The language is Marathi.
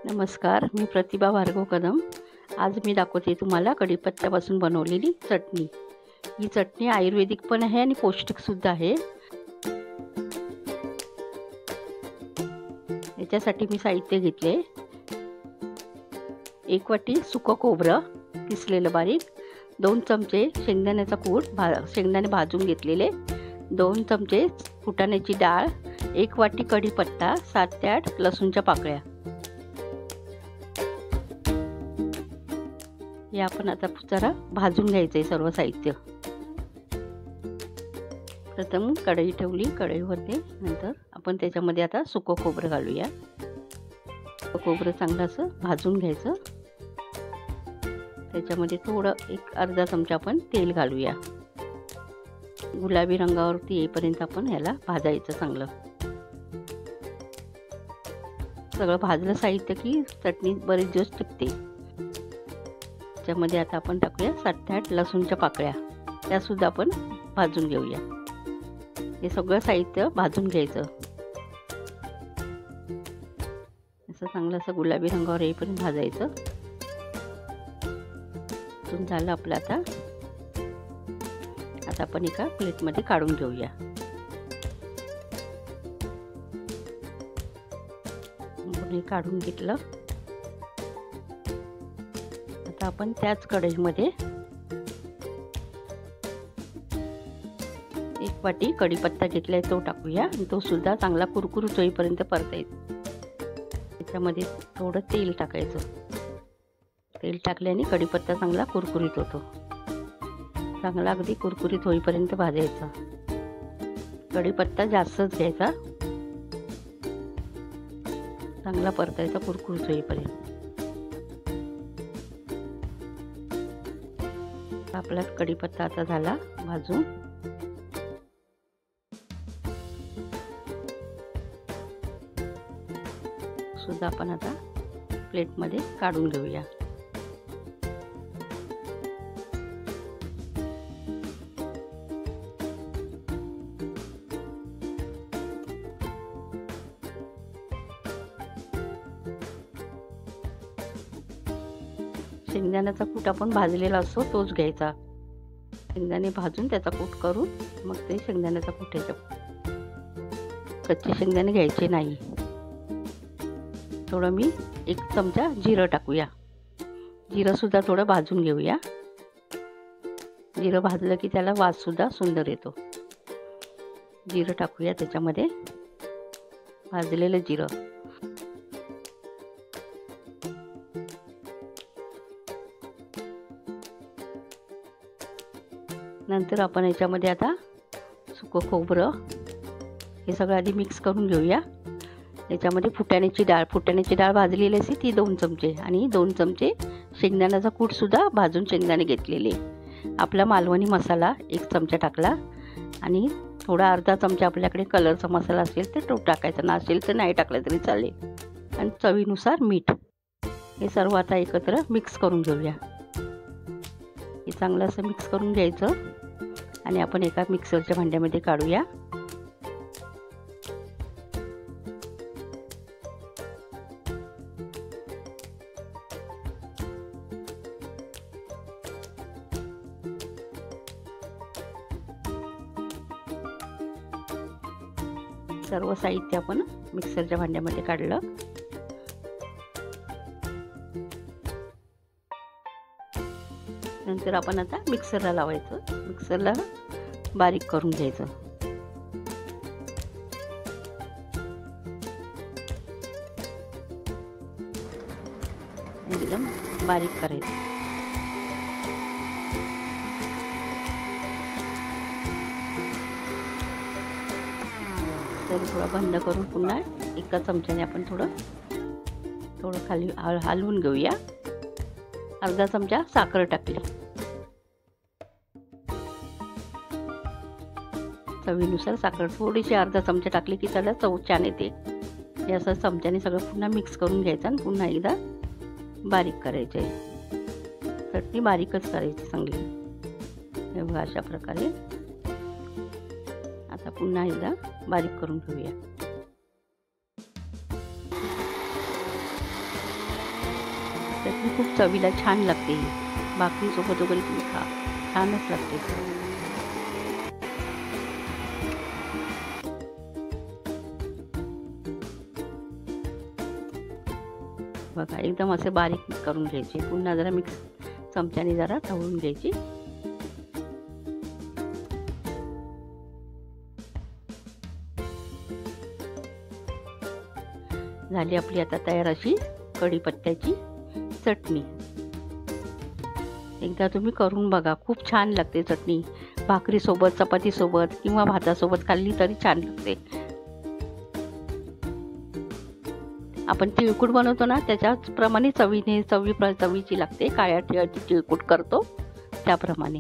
नमस्कार, मी प्रतिभा भार्गव कदम। आज मी दाखवते तुम्हाला कढीपत्त्यापासून बनवलेली चटणी। ही चटणी आयुर्वेदिक पण आहे आणि पौष्टिक सुद्धा आहे। याच्यासाठी मी साहित्य घेतले, 1 वाटी सुकं खोबरं किसलेलं बारीक, 2 चमचे शेंगदाण्याचा कूट शेंगदाणे भाजून घेतलेले, 2 चमचे फुटाण्याची डाळ, 1 वाटी कढीपत्ता, 7 ते 8 लसूणच्या पाकळ्या। हे आपण आता जरा भाजून घ्यायचं आहे सर्व साहित्य। प्रथम कढई ठेवली, कढईवरती नंतर आपण त्याच्यामध्ये आता सुकं खोबरं घालूया। खोबरं चांगलं असं भाजून घ्यायचं। त्याच्यामध्ये थोडं एक अर्धा चमचा आपण तेल घालूया। गुलाबी रंगावरती येईपर्यंत आपण ह्याला भाजायचं चांगलं। सगळं भाजलं साहित्य की चटणी बरेच दिवस टिकते। त्याच्यामध्ये आता आपण टाकूया 7 ते 8 लसूणच्या पाकळ्या, त्या सुद्धा आपण भाजून घेऊया। हे सगळं साहित्य भाजून घ्यायचं, असं चांगलं असं गुलाबी रंगावर येईपर्यंत भाजायचं। भाजून झालं आपलं। आता आपण एका प्लेटमध्ये काढून घेऊया। हे काढून घेतलं। आता आपण त्याच कढईमध्ये 1 वाटी कढीपत्ता घेतलाय तो टाकूया आणि तो सुद्धा चांगला कुरकुरीत होईपर्यंत परतायचा। त्याच्यामध्ये थोडं तेल टाकायचं। तेल टाकल्याने कढीपत्ता चांगला कुरकुरीत होतो। चांगला अगदी कुरकुरीत होईपर्यंत भाजायचा। कढीपत्ता जास्तच घ्यायचा, चांगला परतायचा कुरकुरीत होईपर्यंत। आपला कढीपत्ता आता झाला भाजून। सुद्धा आपण आता प्लेटमध्ये काढून घेऊया। शेंगदाण्याचा कूट आपण भाजलेला असतो तोच घ्यायचा। शेंगदाणे भाजून त्याचा कूट करून मग ते शेंगदाण्याचा कूट घ्यायचा। कच्चे शेंगदाणे घ्यायचे नाही। थोडं मी 1 चमचा जिरं टाकूया। जिरं सुद्धा थोडं भाजून घेऊया। जिरं भाजलं की त्याला वास सुद्धा सुंदर येतो। जिरं टाकूया त्याच्यामध्ये, भाजलेलं जिरं। नंतर आपण याच्यामध्ये आता सुकं खोबरं हे सगळं आधी मिक्स करून घेऊया। याच्यामध्ये फुटाण्याची डाळ भाजलेली असते ती 2 चमचे आणि 2 चमचे शेंगदाण्याचा कूट सुद्धा भाजून शेंगदाणे घेतलेले। आपला मालवणी मसाला 1 चमचा टाकला आणि थोडा अर्धा चमचा आपल्याकडे कलरचा मसाला असेल तर तो टाकायचा, नसेल तर नाही टाकला तरी चालेल। आणि चवीनुसार मीठ। हे सर्व आता एकत्र मिक्स करून घेऊया। हे चांगलं असं मिक्स करून घ्यायचं आणि आपण एका मिक्सरच्या भांड्यामध्ये काढूया। सर्व साहित्य आपण मिक्सरच्या भांड्यामध्ये काढलं। नंतर आपण आता मिक्सरला लावायचं, मिक्सरला बारीक करून घ्यायचं। एकदम बारीक करायचं। तर थोडं बंद करून पुन्हा एका चमच्याने आपण थोडं खाली हलवून घेऊया। अर्धा चमचा साखर टाकली, चवीनुसार साखर थोडीशी अर्धा चमचा टाकली की त्याला चव छान येते। हे असं चमच्याने सगळं पुन्हा मिक्स करून घ्यायचं आणि पुन्हा एकदा बारीक करायचे। चटणी बारीकच करायची चांगली। हे बघा अशा प्रकारे आता पुन्हा एकदा बारीक करून घेऊया। ही खूप चवीला छान लागते. ही भाकरीसोबत वगैरे तुम्ही खा, छानच लागते. बघा एकदम असे बारीक करून घ्यायचे. पुन्हा जरा मिक्स चमच्याने जरा ढवळून घ्यायची. झाली आपली आता तयार अशी कढीपत्त्याची चटणी. एकदा तुम्ही करून बघा, खूप छान लागते चटणी. भाकरीसोबत, चपातीसोबत किंवा भातासोबत खाल्ली तरी छान लागते. आपण तिळकुट बनवतो ना, त्याच्याप्रमाणे चवीची लागते. काळ्या तिळाची तिळकुट करतो त्याप्रमाणे.